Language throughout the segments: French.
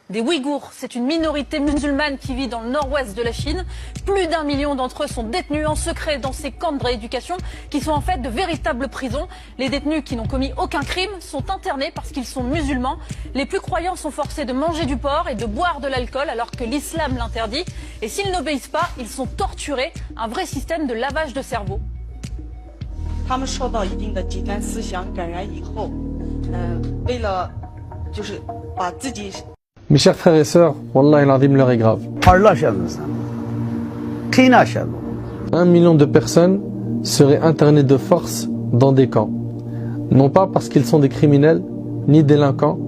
Des Ouïghours, c'est une minorité musulmane qui vit dans le nord-ouest de la Chine. Plus d'1 million d'entre eux sont détenus en secret dans ces camps de rééducation qui sont en fait de véritables prisons. Les détenus qui n'ont commis aucun crime sont internés parce qu'ils sont musulmans. Les plus croyants sont forcés de manger du porc et de boire de l'alcool alors que l'islam l'interdit. Et s'ils n'obéissent pas, ils sont torturés. Un vrai système de lavage de cerveau. 他们受到一定的极端思想感染以后，为了就是把自己。 Mes chers frères et sœurs, Wallah l'azim, l'heure est grave. 1 million de personnes seraient internées de force dans des camps. Non pas parce qu'ils sont des criminels, ni délinquants,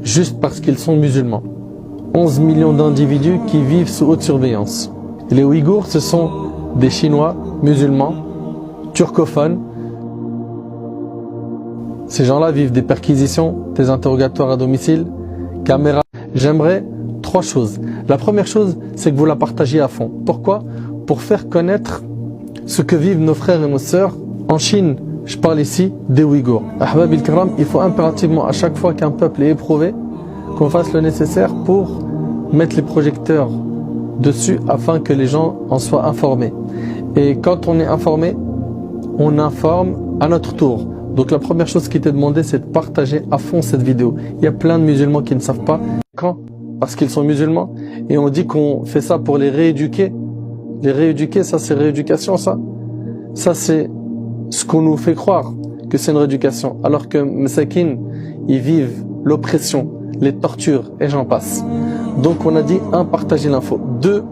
juste parce qu'ils sont musulmans. 11 millions d'individus qui vivent sous haute surveillance. Et les Ouïghours, ce sont des Chinois, musulmans, turcophones. Ces gens-là vivent des perquisitions, des interrogatoires à domicile, caméras. J'aimerais 3 choses. La première chose, c'est que vous la partagiez à fond. Pourquoi? Pour faire connaître ce que vivent nos frères et nos sœurs en Chine. Je parle ici des Ouïghours. Ahbab il-Kiram, il faut impérativement, à chaque fois qu'un peuple est éprouvé, qu'on fasse le nécessaire pour mettre les projecteurs dessus afin que les gens en soient informés. Et quand on est informé, on informe à notre tour. Donc la première chose qui t'est demandé, c'est de partager à fond cette vidéo. Il y a plein de musulmans qui ne savent pas. Quand? Parce qu'ils sont musulmans. Et on dit qu'on fait ça pour les rééduquer. Les rééduquer, ça c'est rééducation, ça. Ça c'est ce qu'on nous fait croire que c'est une rééducation. Alors que Masakin, ils vivent l'oppression, les tortures et j'en passe. Donc on a dit 1, partager l'info. 2,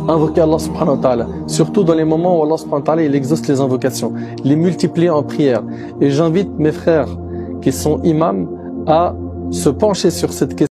invoquer Allah subhanahu wa ta'ala. Surtout dans les moments où Allah subhanahu wa ta'ala il exauce les invocations. Les multiplier en prière. Et j'invite mes frères qui sont imams à se pencher sur cette question.